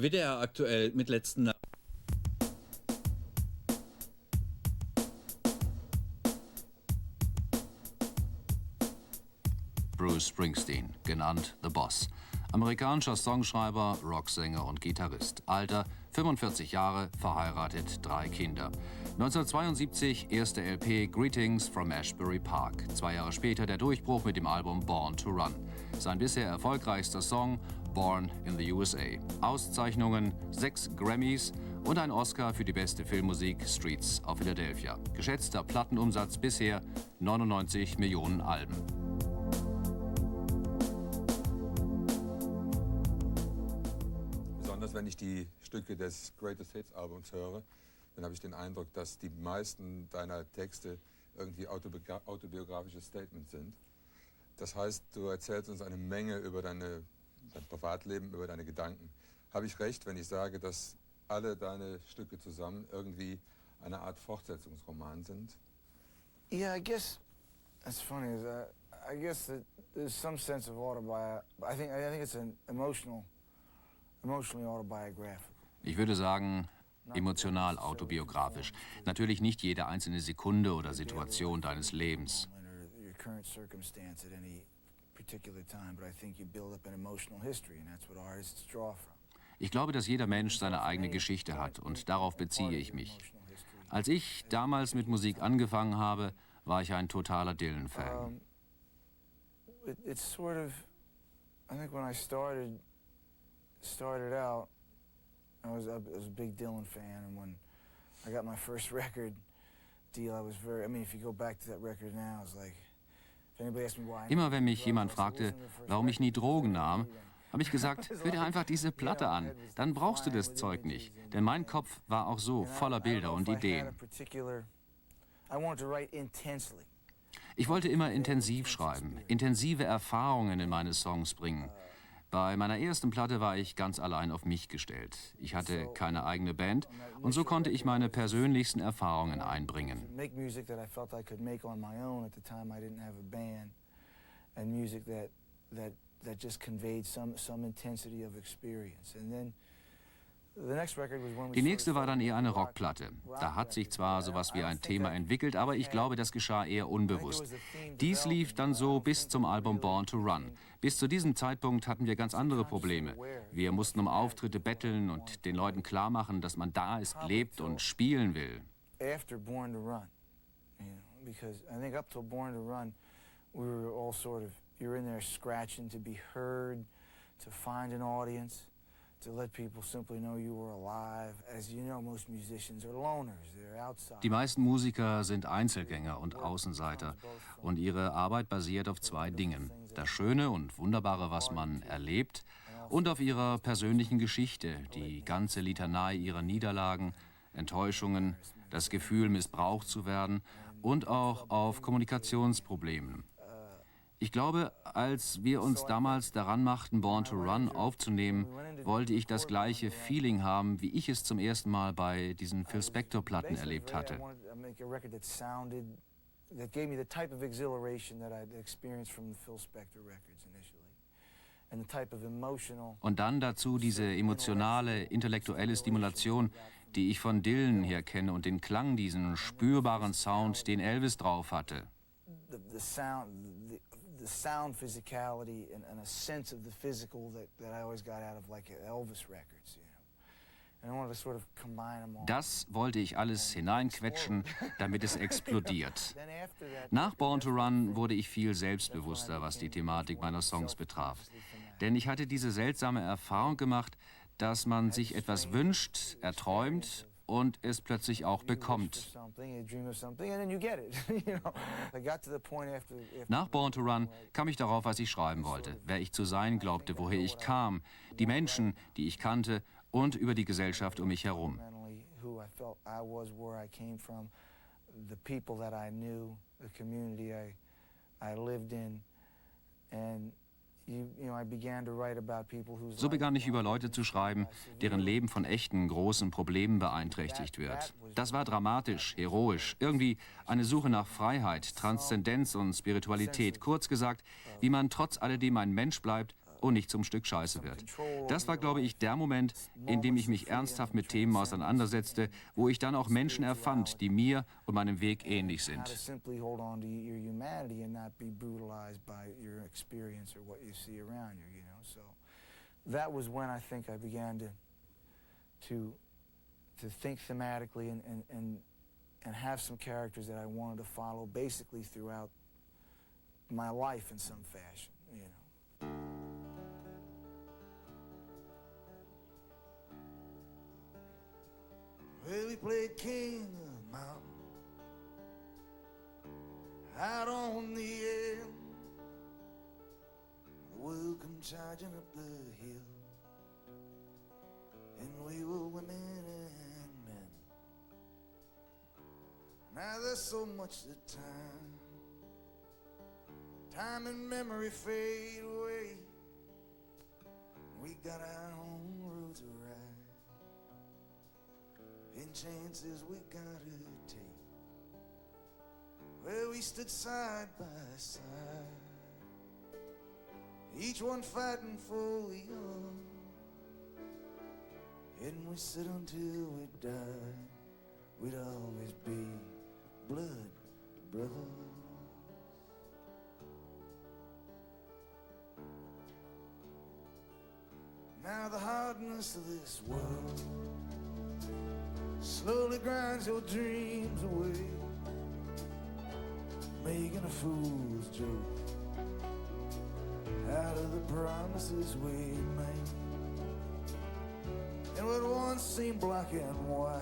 WDR aktuell mit letzten... Bruce Springsteen, genannt The Boss. Amerikanischer Songschreiber, Rocksänger und Gitarrist. Alter 45 Jahre, verheiratet, 3 Kinder. 1972 erste LP Greetings from Ashbury Park. 2 Jahre später der Durchbruch mit dem Album Born to Run. Sein bisher erfolgreichster Song Born in the USA. Auszeichnungen 6 Grammys und ein Oscar für die beste Filmmusik Streets of Philadelphia. Geschätzter Plattenumsatz bisher 99 Millionen Alben. Besonders wenn ich die Stücke des Greatest Hits Albums höre, dann habe ich den Eindruck, dass die meisten deiner Texte irgendwie autobiografische Statements sind. Das heißt, du erzählst uns eine Menge über dein Privatleben, über deine Gedanken. Habe ich recht, wenn ich sage, dass alle deine Stücke zusammen irgendwie eine Art Fortsetzungsroman sind? Yeah, I guess that's funny. I guess that there's some sense of autobiography. I think it's an emotionally autobiographical. Ich würde sagen, emotional autobiografisch. Natürlich nicht jede einzelne Sekunde oder Situation deines Lebens. Ich glaube, dass jeder Mensch seine eigene Geschichte hat und darauf beziehe ich mich. Als ich damals mit Musik angefangen habe, war ich ein totaler Dylan-Fan. It's sort of, I think when I started out, I was a big Dylan fan, and when I got my first record deal, I was very, I mean, if you go back to that record now, it's like, if anybody asked me why... Immer wenn mich jemand fragte, warum ich nie Drogen nahm, habe ich gesagt, hör dir einfach diese Platte an, dann brauchst du das Zeug nicht. Denn mein Kopf war auch so voller Bilder und Ideen. Ich wollte immer intensiv schreiben, intensive Erfahrungen in meine Songs bringen. Bei meiner ersten Platte war ich ganz allein auf mich gestellt. Ich hatte keine eigene Band und so konnte ich meine persönlichsten Erfahrungen einbringen. That just conveyed some intensity of experience. And then die nächste war dann eher eine Rockplatte. Da hat sich zwar sowas wie ein Thema entwickelt, aber ich glaube, das geschah eher unbewusst. Dies lief dann so bis zum Album Born to Run. Bis zu diesem Zeitpunkt hatten wir ganz andere Probleme. Wir mussten um Auftritte betteln und den Leuten klar machen, dass man da ist, lebt und spielen will. After Born to Run, because I think up till Born to Run, we were all sort of, you're in there scratching to be heard, to find an audience, to let people simply know you were alive. As you know, most musicians are loners, they're outside. Die meisten Musiker sind Einzelgänger und Außenseiter und ihre Arbeit basiert auf 2 Dingen. Das Schöne und Wunderbare, was man erlebt, und auf ihrer persönlichen Geschichte, die ganze Litanei ihrer Niederlagen, Enttäuschungen, das Gefühl, missbraucht zu werden und auch auf Kommunikationsproblemen. Ich glaube, als wir uns damals daran machten, Born to Run aufzunehmen, wollte ich das gleiche Feeling haben, wie ich es zum ersten Mal bei diesen Phil Spector-Platten erlebt hatte. Und dann dazu diese emotionale, intellektuelle Stimulation, die ich von Dylan her kenne, und den Klang, diesen spürbaren Sound, den Elvis drauf hatte. The sound physicality and a sense of the physical that I always got out of like Elvis records, you know. And I wanted to sort of combine them all. Das wollte ich alles hineinquetschen, damit es explodiert. Nach Born to Run wurde ich viel selbstbewusster, was die Thematik meiner Songs betraf. Denn ich hatte diese seltsame Erfahrung gemacht, dass man sich etwas wünscht, erträumt und es plötzlich auch bekommt. Nach Born to Run kam ich darauf, was ich schreiben wollte, wer ich zu sein glaubte, woher ich kam, die Menschen, die ich kannte und über die Gesellschaft um mich herum. So begann ich über Leute zu schreiben, deren Leben von echten, großen Problemen beeinträchtigt wird. Das war dramatisch, heroisch, irgendwie eine Suche nach Freiheit, Transzendenz und Spiritualität. Kurz gesagt, wie man trotz alledem ein Mensch bleibt und nicht zum Stück Scheiße wird. Das war, glaube ich, der Moment, in dem ich mich ernsthaft mit Themen auseinandersetzte, wo ich dann auch Menschen erfand, die mir und meinem Weg ähnlich sind. That was when I think I began to think thematically and have some characters that I wanted to follow basically throughout my life in some fashion, you know. Well, we played King of the Mountain out on the end. The world come charging up the hill, and we were women and men. Now there's so much the time and memory fade away. We got our own road to ride, and chances we gotta take. Well, we stood side by side, each one fighting for the other, and we said until we died, we'd always be blood brothers. Now the hardness of this world slowly grinds your dreams away, making a fool's joke out of the promises we made. And what once seemed black and white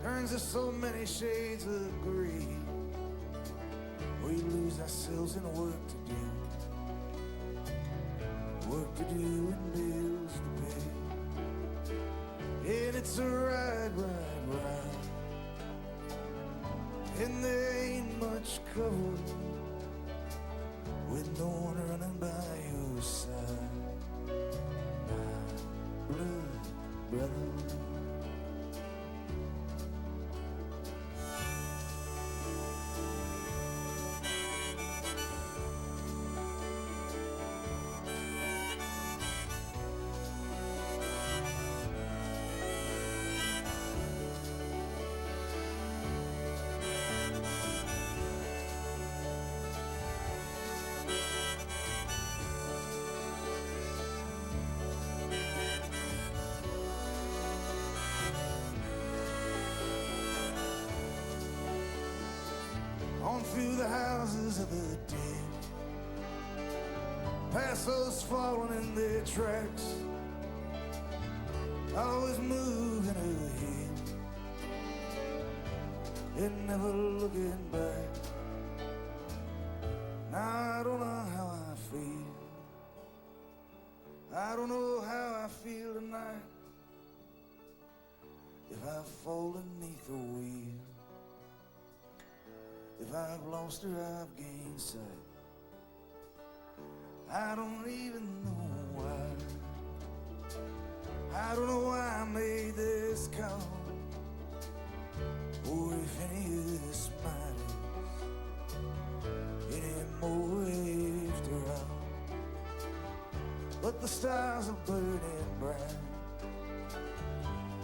turns to so many shades of gray. We lose ourselves in work to do, work to do and bills to pay. And it's a ride, and there ain't much cover with no one running by your side, my blood brother. On through the houses of the dead, past those fallen in their tracks, always moving ahead and never looking back. Now I don't know how I feel, I don't know how I feel tonight, if I fall beneath the wheel, if I've lost or I've gained sight. I don't even know why, I don't know why I made this call, or if any of this matters anymore after all. But the stars are burning bright,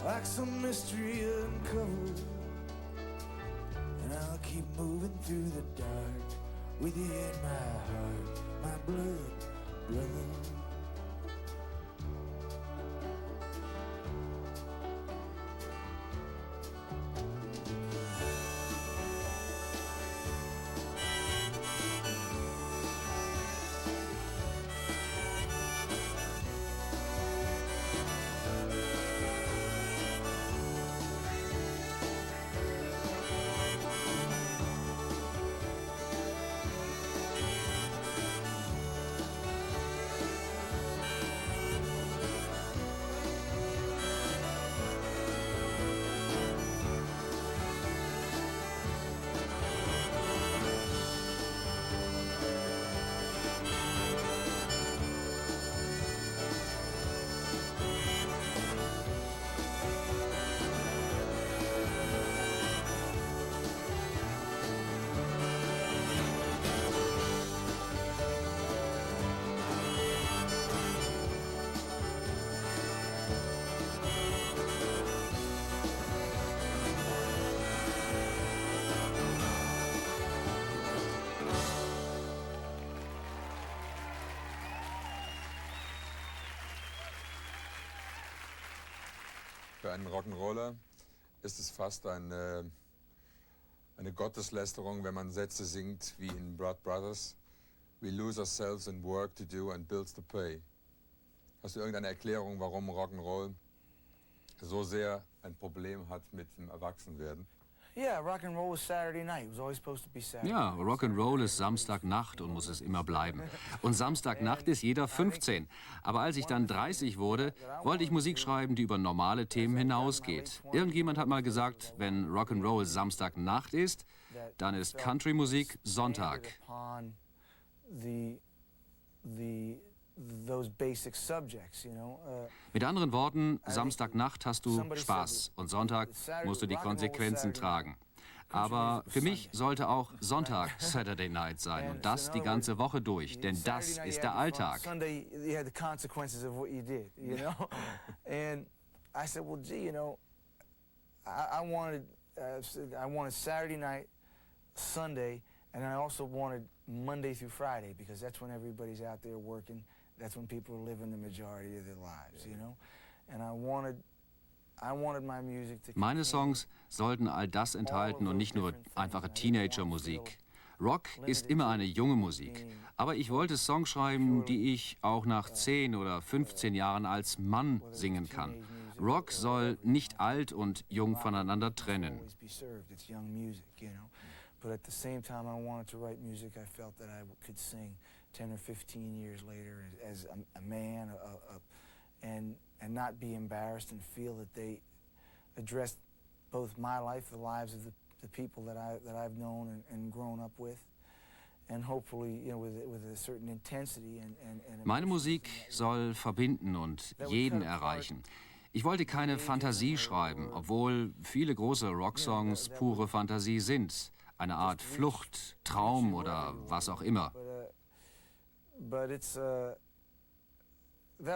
like some mystery uncovered, and I'll keep moving through the dark with you in my heart, my blood brother. Für einen Rock'n'Roller ist es fast eine Gotteslästerung, wenn man Sätze singt wie in Blood Brothers. We lose ourselves in work to do and bills to pay. Hast du irgendeine Erklärung, warum Rock'n'Roll so sehr ein Problem hat mit dem Erwachsenwerden? Yeah, rock and roll was Saturday night. It was always supposed to be Saturday. Ja, Rock'n'Roll ist Samstagnacht und muss es immer bleiben. Und Samstagnacht ist jeder 15. Aber als ich dann 30 wurde, wollte ich Musik schreiben, die über normale Themen hinausgeht. Irgendjemand hat mal gesagt, wenn Rock'n'Roll Samstagnacht ist, dann ist Country-Musik Sonntag. Those basic subjects, you know. Mit anderen Worten, Samstagnacht hast du Spaß und Sonntag musst du die Konsequenzen tragen. Aber für mich sollte auch Sonntag Saturday Night sein und das die ganze Woche durch, denn das ist der Alltag. Sunday, you had the consequences of what you did, you know. And I said, well, gee, you know, I wanted Saturday night, Sunday, and I also wanted Monday through Friday because that's when everybody's out there working. That's when people are living the majority of their lives, you know. And I wanted my music to. Meine Songs sollten all das enthalten und nicht nur einfache Teenager-Musik. Rock ist immer eine junge Musik. Aber ich wollte Songs schreiben, die ich auch nach 10 oder 15 Jahren als Mann singen kann. Rock soll nicht alt und jung voneinander trennen. But at the same time, I wanted to write music I felt that I could sing 10 or 15 years later as a man, and not be embarrassed and feel that they addressed both my life, the lives of the people that I've known and grown up with, and hopefully, you know, with a certain intensity and Meine Musik soll verbinden und jeden erreichen. Ich wollte keine Fantasie schreiben, obwohl viele große Rocksongs pure Fantasie sind. Eine Art Flucht, Traum oder was auch immer. But it's that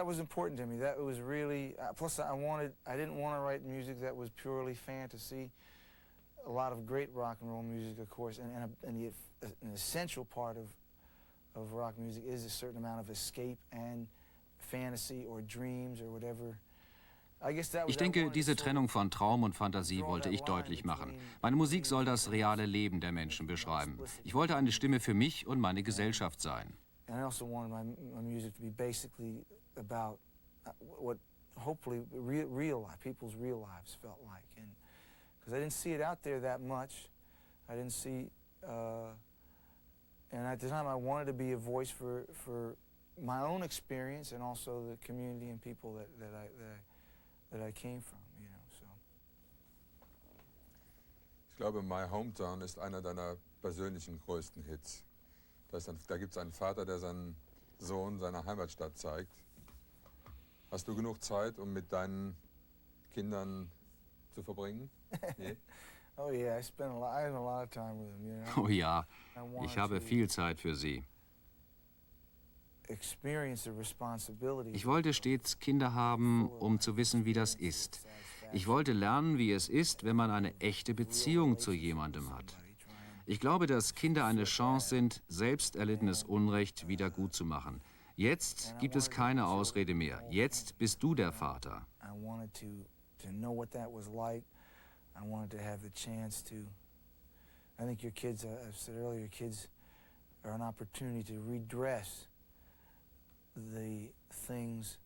was important to me. That was really plus I didn't want to write music that was purely fantasy. A lot of great rock and roll music, of course, and an essential part of rock music is a certain amount of escape and fantasy or dreams or whatever. Ich denke, diese Trennung von Traum und Fantasie wollte ich deutlich machen. Meine Musik soll das reale Leben der Menschen beschreiben. Ich wollte eine Stimme für mich und meine Gesellschaft sein. And I also wanted my music to be basically about what hopefully real life, people's real lives felt like. And because I didn't see it out there that much. I didn't see, and at the time I wanted to be a voice for my own experience and also the community and people that I came from, you know, so. Ich glaube, My Hometown ist einer deiner persönlichen größten Hits. Da gibt es einen Vater, der seinen Sohn seiner Heimatstadt zeigt. Hast du genug Zeit, um mit deinen Kindern zu verbringen? Nee? Oh yeah, I spent a lot of time with them, you know. Oh ja, ich habe viel Zeit für sie. Ich wollte stets Kinder haben, um zu wissen, wie das ist. Ich wollte lernen, wie es ist, wenn man eine echte Beziehung zu jemandem hat. Ich glaube, dass Kinder eine Chance sind, selbst erlittenes Unrecht wieder gut zu machen. Jetzt gibt es keine Ausrede mehr. Jetzt bist du der Vater. I think your kids, I've said earlier, your kids are an opportunity to redress the things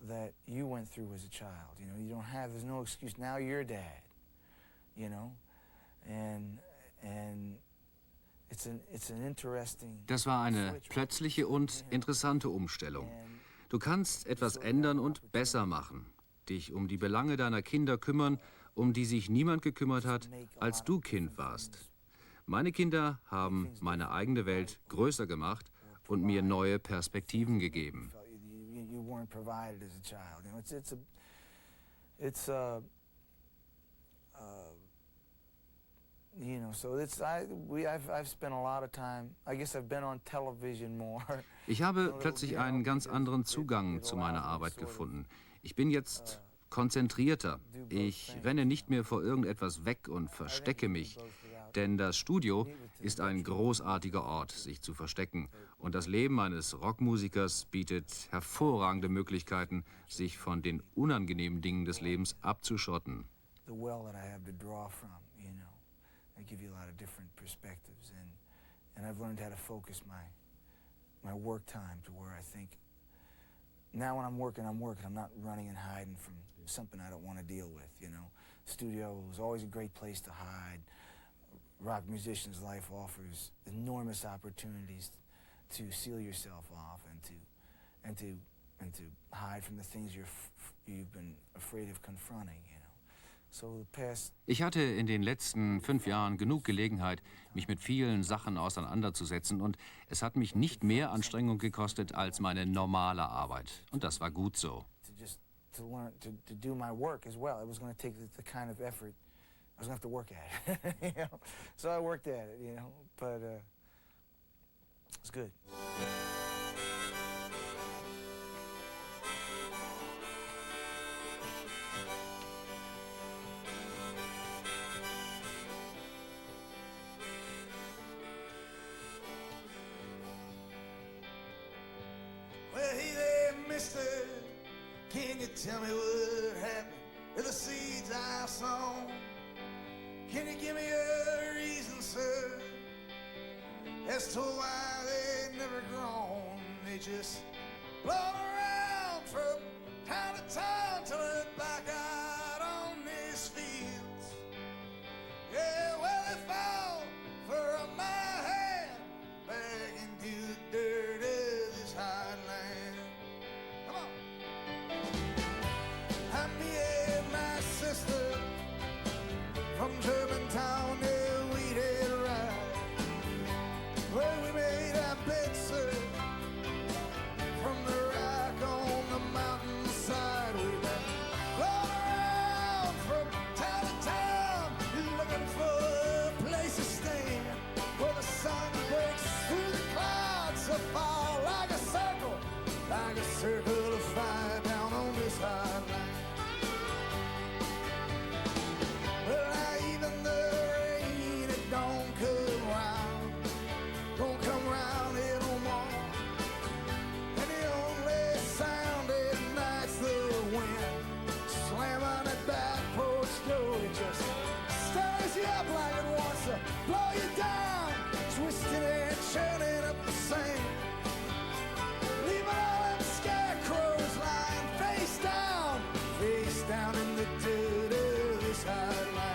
that you went through as a child. You know, you don't have, there's no excuse. Now you're dad, you know, and it's an interesting. Das war eine plötzliche und interessante Umstellung. Du kannst etwas ändern und besser machen. Dich um die Belange deiner Kinder kümmern, um die sich niemand gekümmert hat, als du Kind warst. Meine Kinder haben meine eigene Welt größer gemacht und mir neue Perspektiven gegeben. Ich habe plötzlich einen ganz anderen Zugang zu meiner Arbeit gefunden. Ich bin jetzt konzentrierter. Ich renne nicht mehr vor irgendetwas weg und verstecke mich. Denn das Studio ist ein großartiger Ort, sich zu verstecken. Und das Leben eines Rockmusikers bietet hervorragende Möglichkeiten, sich von den unangenehmen Dingen des Lebens abzuschotten. The well that I have to draw from, you know. I give you a lot of different perspectives, and I've learned how to focus my work time to where I think now when I'm working, I'm not running and hiding from something I don't want to deal with, you know. Studio is always a great place to hide. Rock musician's life offers enormous opportunities to seal yourself off and to hide from the things you've been afraid of confronting, you know. Ich hatte in den letzten 5 Jahren genug Gelegenheit, mich mit vielen Sachen auseinanderzusetzen, und es hat mich nicht mehr Anstrengung gekostet als meine normale Arbeit. Und das war gut so. To learn to do my work as well, it was going to take the kind of effort I was going to have to work at it, you know. So I worked at it, you know, but it's good. Can you tell me what happened to the seeds I sown? Can you give me a reason, sir, as to why they never grown? They just blow around from town to town till they're back out on these fields. Yeah, well, they fall for my hand back into the dirt of this hard land. Come on. Me and my sister from Germantown, yeah, we did ride. Well, we made our bed, sir, from the rock on the mountainside. We've been blown around from town to town, looking for a place to stand, where the sun breaks through the clouds to fall like a circle of fire down on this hard line. Well, now even the rain, it don't come round here no more. And the only sound at night's the wind slamming that back porch door. It just stirs you up like it wants to blow you down, twisting and churning up the sand, leaving all them scarecrows lying face down in the dirt of this hard line.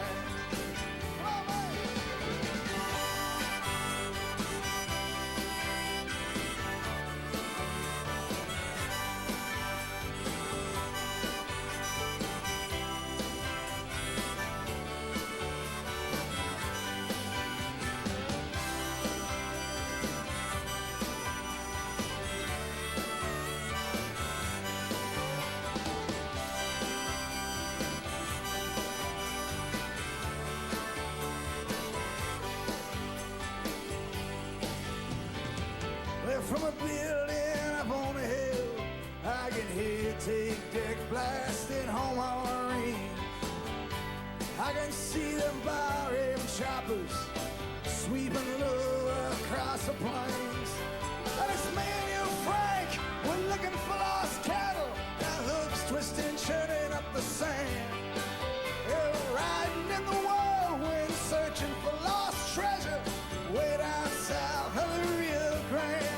From a building up on a hill, I can hear take-deck blasting home our range. I can see them bar-aim choppers sweeping low across the plains. And it's me and you, Frank, we're looking for lost cattle. Our hooves twisting, churning up the sand. We're riding in the whirlwind, searching for lost treasure way down south of the Rio Grande.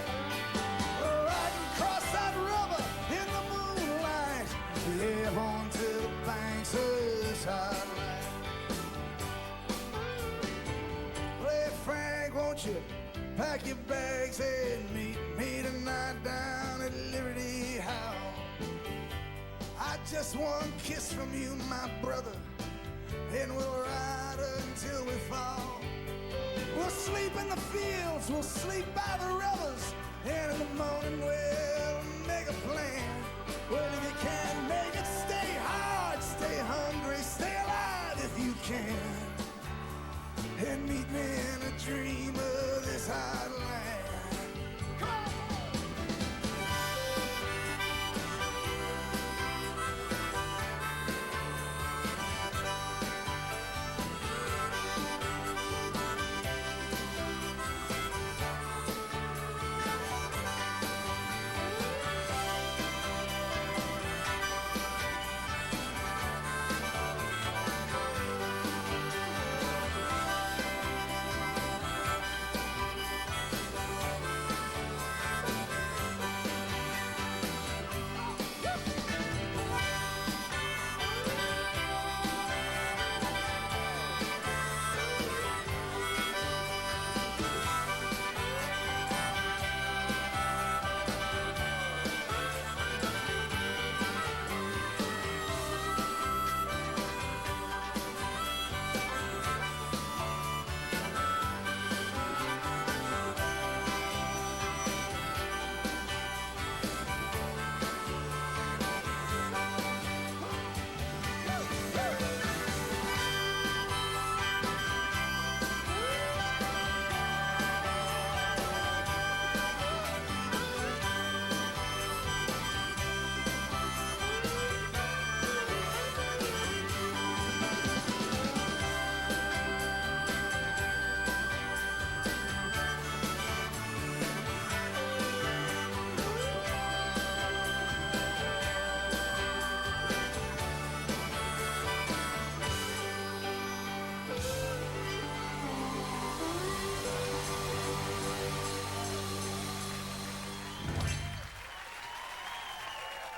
Onto the banks of this hard land. Hey, Frank, won't you pack your bags and meet me tonight down at Liberty House? I just one kiss from you, my brother, and we'll ride until we fall. We'll sleep in the fields, we'll sleep by the rivers, and in the morning we'll make a plan. Well, if you can't make it, stay hard, stay hungry, stay alive if you can. And meet me in a dream of this hard land. Come on!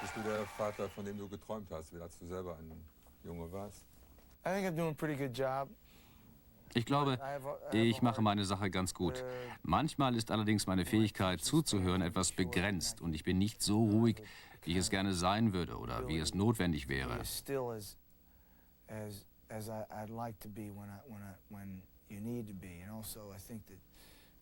Bist du der Vater, von dem du geträumt hast, als du selber ein Junge warst? I think I'm doing a pretty good job. Ich glaube, ich mache meine Sache ganz gut. Manchmal ist allerdings meine Fähigkeit zuzuhören etwas begrenzt und ich bin nicht so ruhig, wie ich es gerne sein würde oder wie es notwendig wäre. As still as I'd like to be when you need to be. And also I think that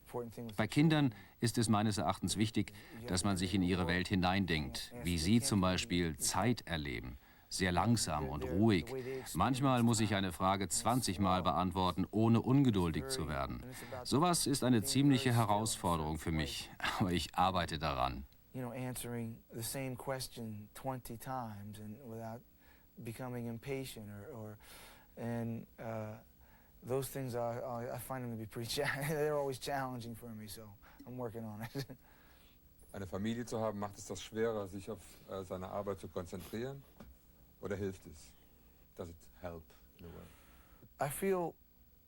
important thing with Bei Kindern ist es meines Erachtens wichtig, dass man sich in ihre Welt hineindenkt, wie sie zum Beispiel Zeit erleben. Sehr langsam und ruhig. Manchmal muss ich eine Frage 20 Mal beantworten, ohne ungeduldig zu werden. Sowas ist eine ziemliche Herausforderung für mich, aber ich arbeite daran. answering the same question 20 times and without becoming impatient and those things I find them to be pretty they're always challenging for me, so I'm working on it. Eine Familie zu haben, macht es das schwerer, sich auf seine Arbeit zu konzentrieren? Oder hilft es? Does it help in a way? I feel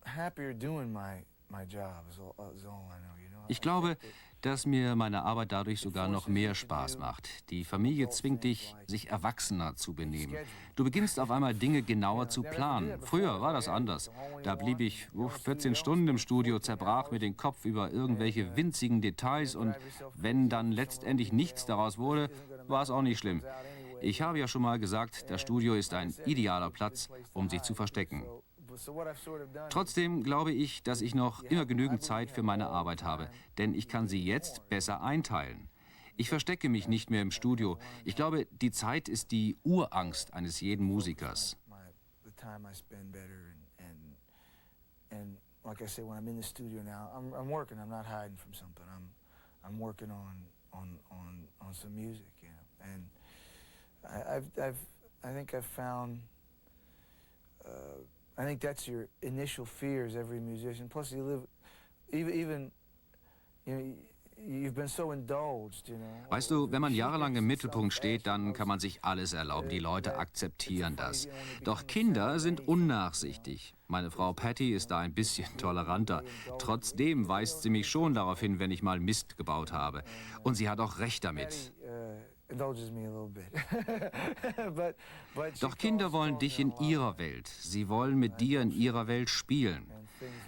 happier doing my job is all I know, Ich glaube, dass mir meine Arbeit dadurch sogar noch mehr Spaß macht. Die Familie zwingt dich, sich erwachsener zu benehmen. Du beginnst auf einmal Dinge genauer zu planen. Früher war das anders. Da blieb ich 14 Stunden im Studio, zerbrach mir den Kopf über irgendwelche winzigen Details und wenn dann letztendlich nichts daraus wurde, war es auch nicht schlimm. Ich habe ja schon mal gesagt, das Studio ist ein idealer Platz, um sich zu verstecken. Trotzdem glaube ich, dass ich noch immer genügend Zeit für meine Arbeit habe, denn ich kann sie jetzt besser einteilen. Ich verstecke mich nicht mehr im Studio. Ich glaube, die Zeit ist die Urangst eines jeden Musikers. Like I say, when I'm in the studio now, I'm working. I'm not hiding from something. I'm working on some music, And I think I've found. I think that's your initial fear as every musician. Plus, you live, even you've been so indulged, Weißt du, wenn man jahrelang im Mittelpunkt steht, dann kann man sich alles erlauben. Die Leute akzeptieren das. Doch Kinder sind unnachsichtig. Meine Frau Patty ist da ein bisschen toleranter. Trotzdem weist sie mich schon darauf hin, wenn ich mal Mist gebaut habe. Und sie hat auch recht damit. Doch Kinder wollen dich in ihrer Welt. Sie wollen mit dir in ihrer Welt spielen.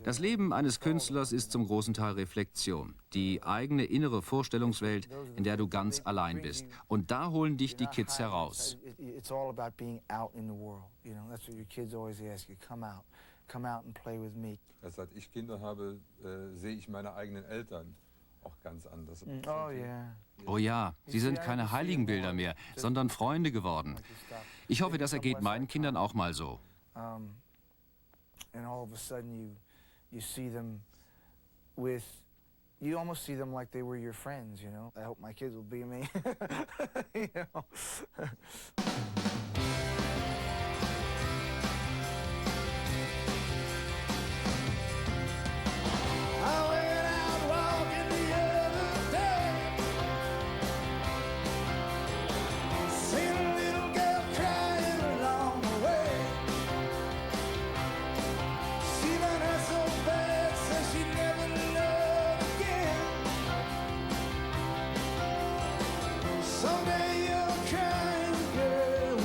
Das Leben eines Künstlers ist zum großen Teil Reflexion. Die eigene innere Vorstellungswelt, in der du ganz allein bist. Und da holen dich die Kids heraus. Seit ich Kinder habe, sehe ich meine eigenen Eltern auch ganz anders. Oh yeah. Oh ja, sie sind keine Heiligenbilder mehr, sondern Freunde geworden. Ich hoffe, das ergeht meinen Kindern auch mal so. And all of a sudden you see them with, you almost see them like they were your friends, I hope my kids will be me. Someday you're crying, girl.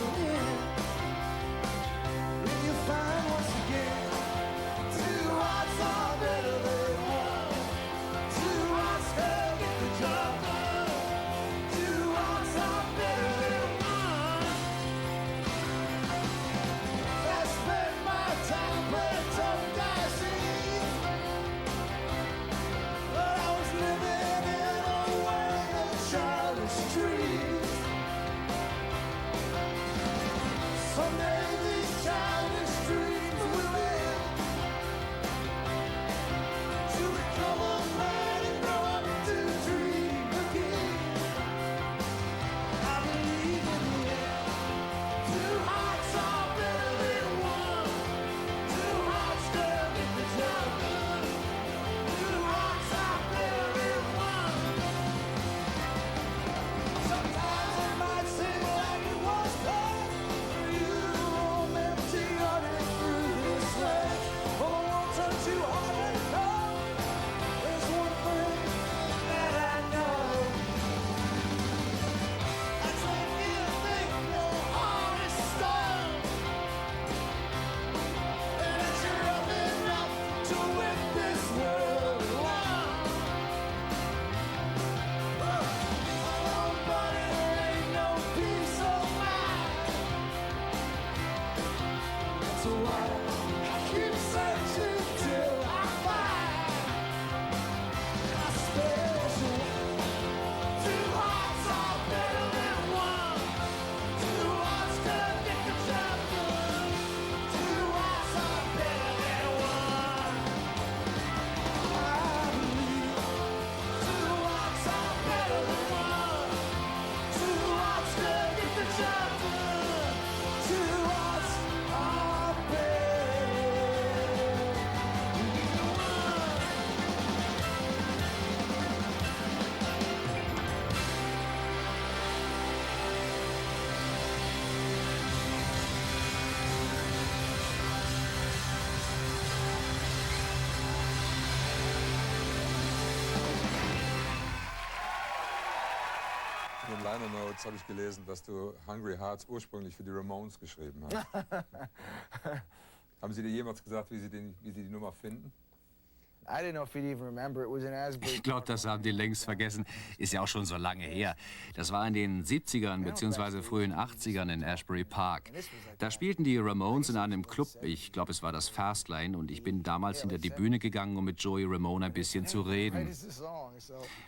Liner Notes habe ich gelesen, dass du Hungry Hearts ursprünglich für die Ramones geschrieben hast. Haben Sie dir jemals gesagt, wie Sie die Nummer finden? I didn't know if he'd even remember. It was in Asbury. Ich glaube, das haben die längst vergessen. Ist ja auch schon so lange her. Das war in den 70ern bzw. frühen 80ern in Asbury Park. Da spielten die Ramones in einem Club. Ich glaube, es war das Fastlane. Und ich bin damals hinter die Bühne gegangen, um mit Joey Ramone ein bisschen zu reden.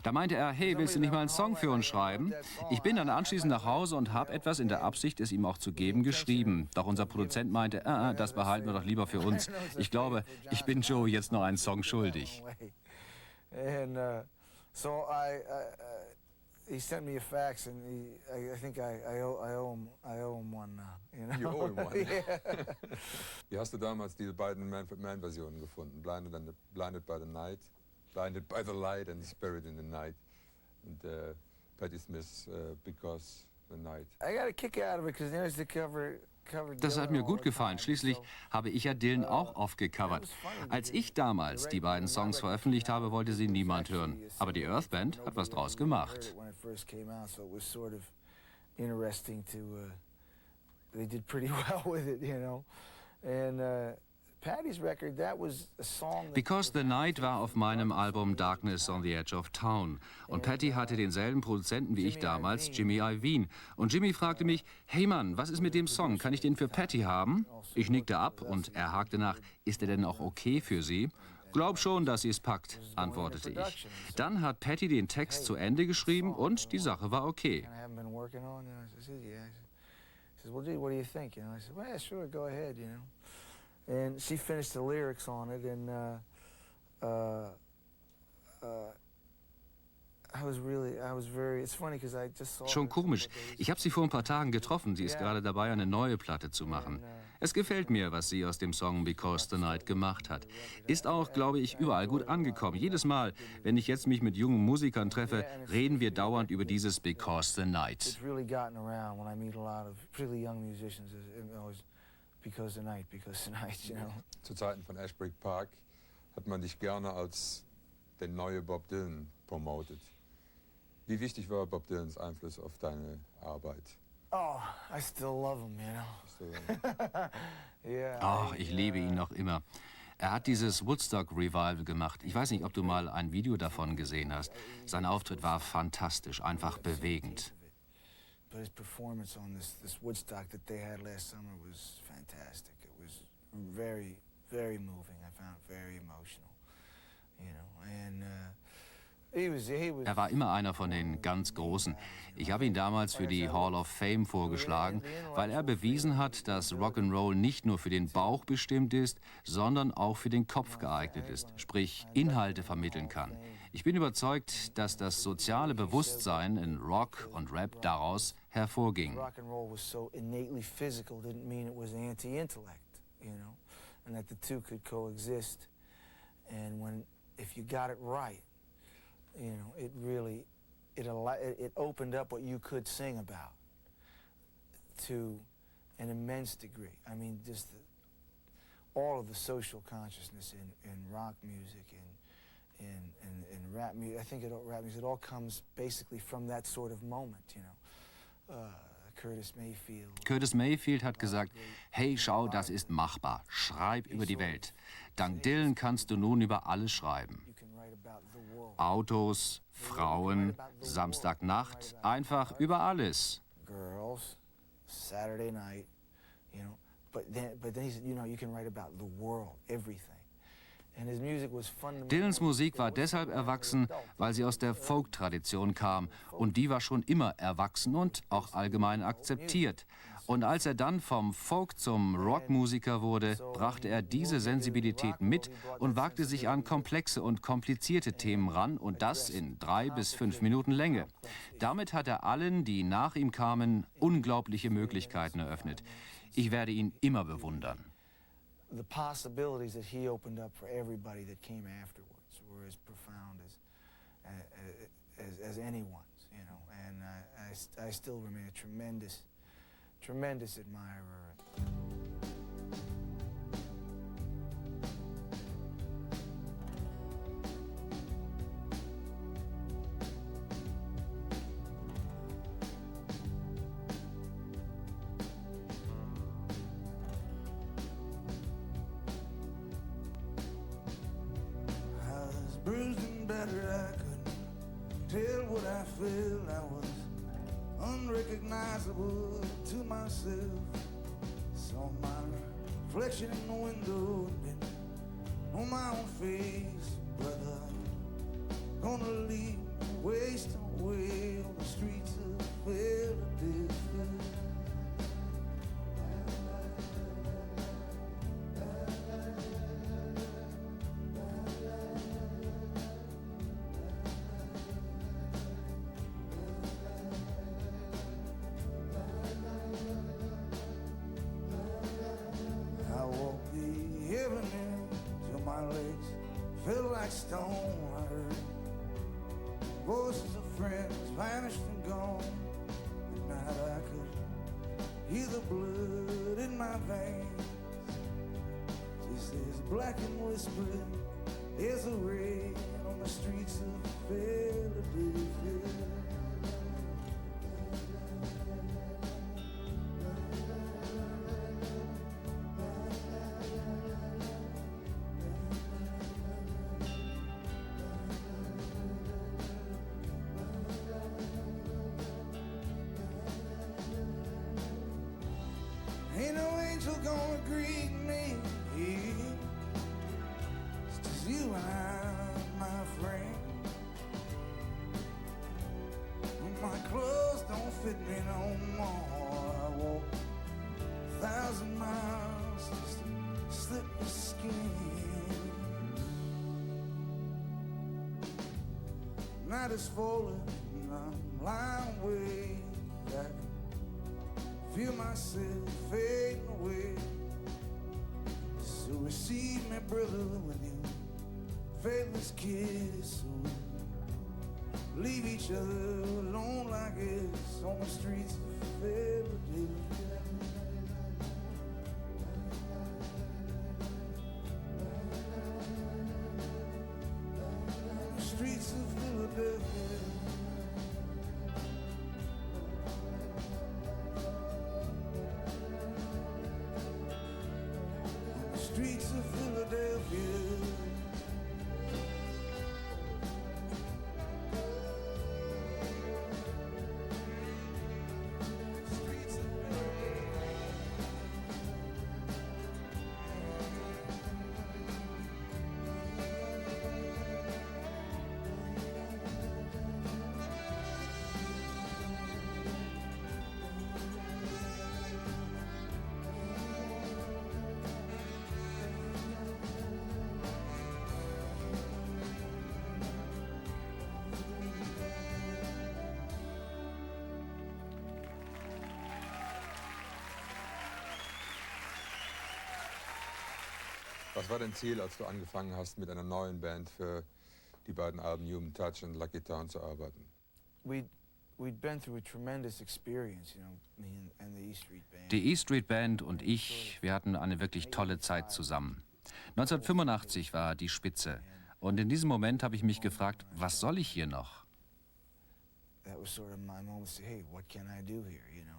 Da meinte er, hey, willst du nicht mal einen Song für uns schreiben? Ich bin dann anschließend nach Hause und habe etwas in der Absicht, es ihm auch zu geben, geschrieben. Doch unser Produzent meinte, das behalten wir doch lieber für uns. Ich glaube, ich bin Joey jetzt noch einen Song schuldig. And so he sent me a fax, and I think I owe him one now. You know? You owe him one. Yeah. Wie hast du damals diese beiden Manfred Mann-Versionen gefunden? Blinded by the Night, Blinded by the Light and Spirit in the Night. Und Patti Smith, Because the Night. I got a kick out of it because there's the cover. Das hat mir gut gefallen. Schließlich habe ich ja Dylan auch oft gecovert. Als ich damals die beiden Songs veröffentlicht habe, wollte sie niemand hören. Aber die Earth Band hat was draus gemacht. Because the Night war auf meinem Album Darkness on the Edge of Town. Und Patti hatte denselben Produzenten wie ich damals, Jimmy Iovine. Und Jimmy fragte mich, hey Mann, was ist mit dem Song? Kann ich den für Patti haben? Ich nickte ab und er hakte nach, ist er denn auch okay für sie? Glaub schon, dass sie es packt, antwortete ich. Dann hat Patti den Text zu Ende geschrieben und die Sache war okay. And she finished the lyrics on it, and it's funny because I just saw Schon komisch. Ich habe sie vor ein paar Tagen getroffen. Sie ist gerade dabei, eine neue Platte zu machen. Es gefällt mir, was sie aus dem Song Because the Night gemacht hat. Ist auch, glaube ich, überall gut angekommen. Jedes Mal, wenn ich jetzt mich mit jungen Musikern treffe, reden wir dauernd über dieses Because the Night. It's really gotten around when I meet a lot of really young musicians. Because the night, you know. Zu Zeiten von Asbury Park hat man dich gerne als den neuen Bob Dylan promotet. Wie wichtig war Bob Dylans Einfluss auf deine Arbeit? Oh, I still love him, you know. Yeah. Ach, ich liebe ihn noch immer. Er hat dieses Woodstock-Revival gemacht. Ich weiß nicht, ob du mal ein Video davon gesehen hast. Sein Auftritt war fantastisch, einfach bewegend. But his performance on this Woodstock that they had last summer was fantastic. It was very, very moving. I found it very emotional, you know. And he was. Er war immer einer von den ganz Großen. Ich habe ihn damals für die Hall of Fame vorgeschlagen, weil er bewiesen hat, dass Rock'n'Roll nicht nur für den Bauch bestimmt ist, sondern auch für den Kopf geeignet ist, sprich Inhalte vermitteln kann. Ich bin überzeugt, dass das soziale Bewusstsein in Rock und Rap daraus hervorging. Rock'n'Roll was so innately physical didn't mean it was anti-intellect, you know, and that the two could coexist. And if you got it right, you know, it really it opened up what you could sing about to an immense degree. I mean, just all of the social consciousness in rock music and rap music. I think rap music, it all comes basically from that sort of moment, you know. Curtis Mayfield hat gesagt, hey, schau, das ist machbar. Schreib über die Welt. Dank Dylan kannst du nun über alles schreiben. Autos, Frauen, Samstagnacht, einfach über alles. Girls, Saturday night, you know. But then he said, you know, you can write about the world, everything. Dylans Musik war deshalb erwachsen, weil sie aus der Folk-Tradition kam. Und die war schon immer erwachsen und auch allgemein akzeptiert. Und als er dann vom Folk zum Rockmusiker wurde, brachte er diese Sensibilität mit und wagte sich an komplexe und komplizierte Themen ran. Und das in 3 bis 5 Minuten Länge. Damit hat er allen, die nach ihm kamen, unglaubliche Möglichkeiten eröffnet. Ich werde ihn immer bewundern. The possibilities that he opened up for everybody that came afterwards were as profound as anyone's, you know. And I still remain a tremendous admirer. what I felt. I was unrecognizable to myself. Saw my reflection in the window and been on my own face. Brother, gonna leave me wasting away on the streets of Philadelphia. I walked the avenue till my legs felt like stone. I heard voices of friends vanished and gone. At night I could hear the blood in my veins. Just as black and whispering, there's a rain on the streets of Philadelphia. Ain't no angel gonna greet me. It's just you and I, my friend. My clothes don't fit me no more. I walk 1,000 miles just to slip the skin. Night is falling and I'm lying way back. Feel myself fading away. So receive me, brother, with your faithless kiss. So we leave each other alone like this on the streets of Philadelphia. The streets of Philadelphia. Streets of Philadelphia. Streets of Was war dein Ziel, als du angefangen hast, mit einer neuen Band für die beiden Alben Human Touch und Lucky Town zu arbeiten? We'd been through a tremendous experience, you know, me and the E Street Band. Die E Street Band und ich, wir hatten eine wirklich tolle Zeit zusammen. 1985 war die Spitze. Und in diesem Moment habe ich mich gefragt, was soll ich hier noch? That was sort of my moment to say, hey, what can I do here, you know?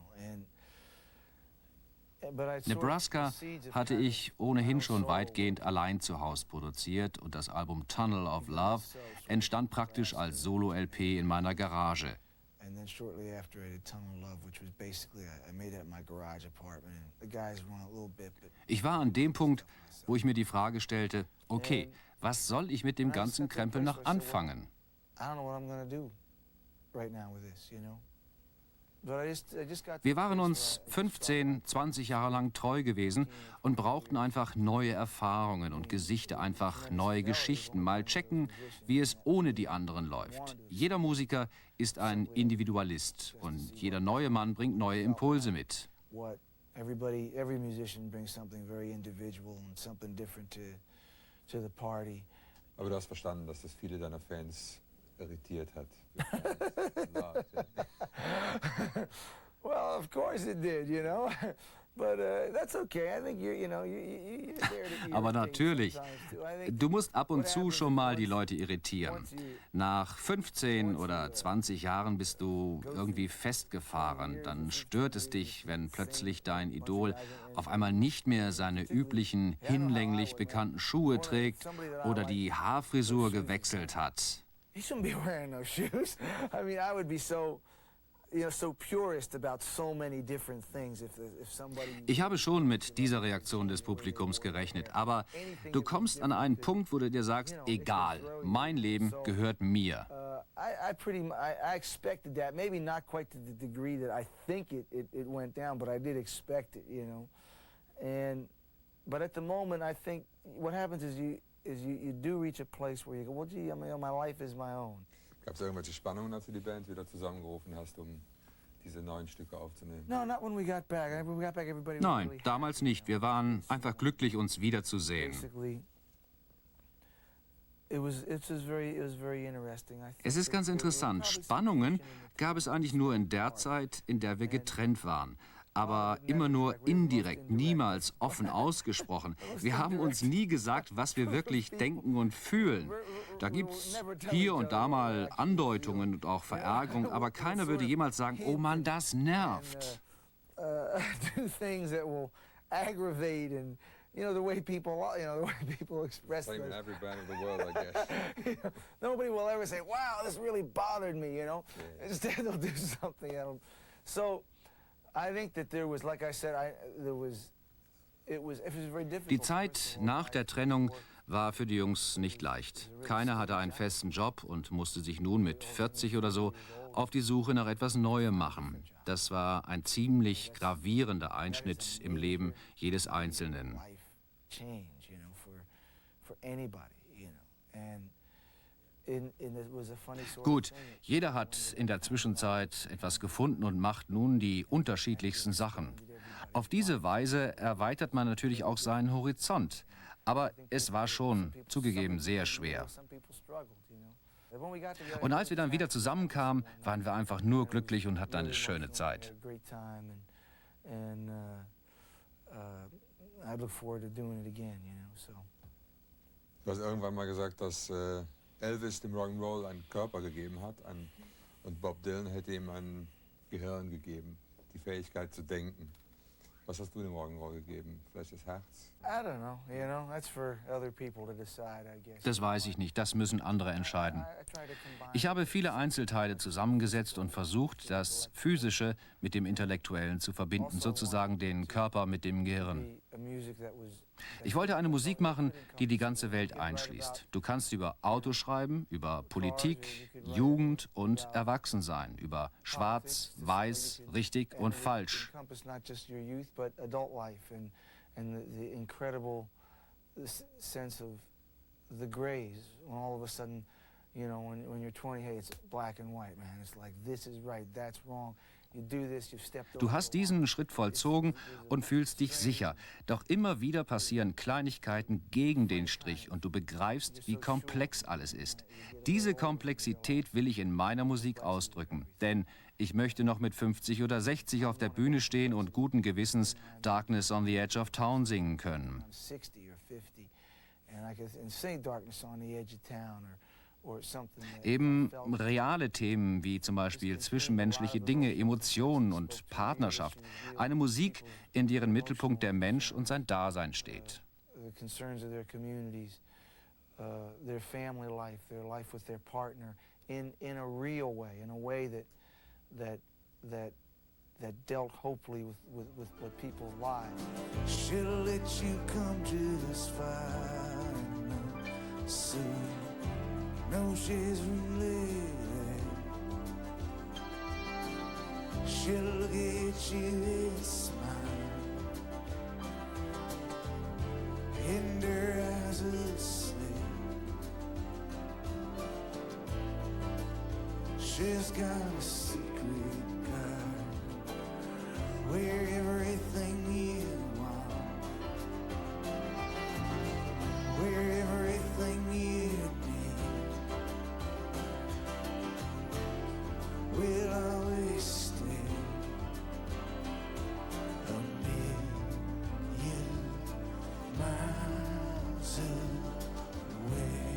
Nebraska hatte ich ohnehin schon weitgehend allein zu Hause produziert und das Album Tunnel of Love entstand praktisch als Solo-LP in meiner Garage. And then shortly after I did Tunnel of Love, which was basically, I made it at my garage apartment, and the guys were on a little bit, but Ich war an dem Punkt, wo ich mir die Frage stellte, okay, was soll ich mit dem ganzen Krempel noch anfangen? I don't know what I'm gonna do right now with this, you know? But I just got Wir waren uns 15, 20 Jahre lang treu gewesen und brauchten einfach neue Erfahrungen und Gesichter, einfach neue Geschichten. Mal checken, wie es ohne die anderen läuft. Jeder Musiker ist ein Individualist und jeder neue Mann bringt neue Impulse mit. Every musician brings something very individual and something different to the party. Aber du hast verstanden, dass das viele deiner Fans irritiert hat. Well, of course it did, you know. But that's okay. I think you're there to Aber natürlich, du musst ab und zu schon mal die Leute irritieren. Nach 15 oder 20 Jahren bist du irgendwie festgefahren. Dann stört es dich, wenn plötzlich dein Idol auf einmal nicht mehr seine üblichen, hinlänglich bekannten Schuhe trägt oder die Haarfrisur gewechselt hat. he shouldn't be wearing those shoes. I mean, I would be so, so purist about so many different things if somebody... Ich habe schon mit dieser Reaktion des Publikums gerechnet, aber du kommst an einen Punkt, wo du dir sagst, egal, mein Leben gehört mir. I expected that, maybe not quite to the degree that I think it went down, but I did expect it, But at the moment, I think what happens is you do reach a place where you go, well, gee, I mean, my life is my own. Gab es irgendwelche Spannungen, als du die Band wieder zusammengerufen hast, um diese neuen Stücke aufzunehmen? No, not when we got back. When we got back, everybody was Nein, really damals nicht. Wir waren einfach glücklich, uns wiederzusehen. basically. It was very interesting. I think Es ist ganz there was interessant. probably some Spannungen tension in the gab es eigentlich nur in der Zeit, in der wir getrennt waren. Aber immer nur indirekt, niemals offen ausgesprochen. Wir haben uns nie gesagt, was wir wirklich denken und fühlen. Da gibt's hier und da mal Andeutungen und auch Verärgerung, aber keiner würde jemals sagen, oh Mann, das nervt. do things that will aggravate and the way people express Same in those. every band of the world, I guess. Nobody will ever say, wow, this really bothered me, Instead they'll do something that'll... So I think that there was, like I said, it was very difficult. Die Zeit nach der Trennung war für die Jungs nicht leicht. Keiner hatte einen festen Job und musste sich nun mit 40 oder so auf die Suche nach etwas Neuem machen. Das war ein ziemlich gravierender Einschnitt im Leben jedes Einzelnen. Change, for anybody, and it was a funny sort Gut, of thing. jeder hat in der Zwischenzeit etwas gefunden und macht nun die unterschiedlichsten Sachen. Auf diese Weise erweitert man natürlich auch seinen Horizont. Aber es war schon, zugegeben, sehr schwer. Und als wir dann wieder zusammenkamen, waren wir einfach nur glücklich und hatten eine schöne Zeit. Du hast irgendwann mal gesagt, dass Elvis dem Rock'n'Roll einen Körper gegeben hat und Bob Dylan hätte ihm ein Gehirn gegeben, die Fähigkeit zu denken. Was hast du dem Rock'n'Roll gegeben? Vielleicht das Herz? I don't know, that's for other people to decide, I guess. Das weiß ich nicht, das müssen andere entscheiden. I try to combine. Ich habe viele Einzelteile zusammengesetzt und versucht, das Physische mit dem Intellektuellen zu verbinden, sozusagen den Körper mit dem Gehirn. A music that was Ich wollte eine Musik machen, die die ganze Welt einschließt. Du kannst über Auto schreiben, über Politik, Jugend und Erwachsensein, über Schwarz, Weiß, richtig und falsch. encompass not just your youth but adult life and the incredible sense of the grays when all of a sudden when you're 20, hey, it's black and white, man. It's like this is right, that's wrong. You do this, you've stepped over Du hast the line. diesen Schritt vollzogen und fühlst dich sicher. Doch immer wieder passieren Kleinigkeiten gegen den Strich und du begreifst, wie komplex alles ist. Diese Komplexität will ich in meiner Musik ausdrücken. Denn ich möchte noch mit 50 oder 60 auf der Bühne stehen und guten Gewissens Darkness on the Edge of Town singen können. I'm 60 or 50 and I can sing Darkness on the Edge of Town or something that Eben I felt reale Themen wie zum Beispiel zwischenmenschliche Dinge, Emotionen und Partnerschaft. Eine Musik, in deren Mittelpunkt der Mensch und sein Dasein steht. the concerns of their communities, their family life, their life with their partner in a real way, in a way that dealt hopefully with people's lives. Should've let you come to this final soon. No, she's really she'll look at you and smile, and her eyes will say she's got a secret card where everything you want, where everything you need will always stay a million miles away.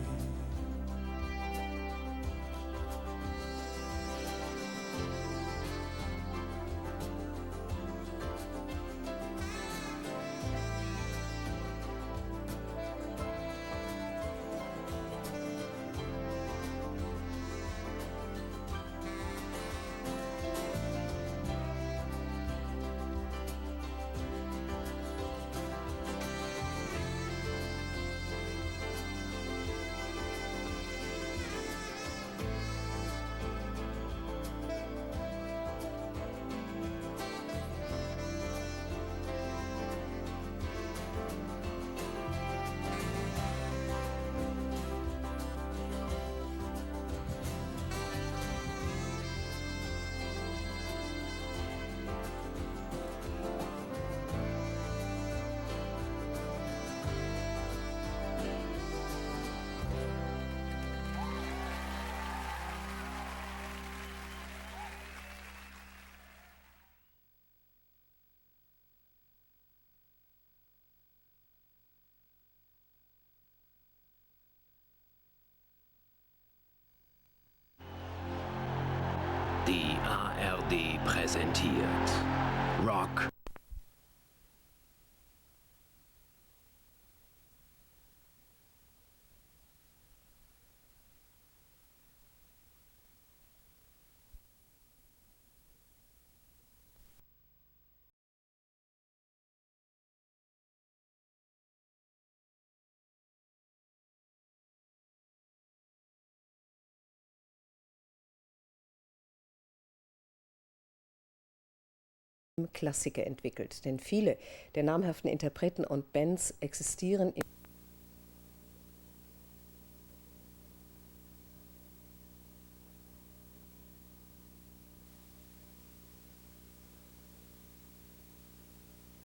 Verdi präsentiert Rock Klassiker entwickelt, denn viele der namhaften Interpreten und Bands existieren in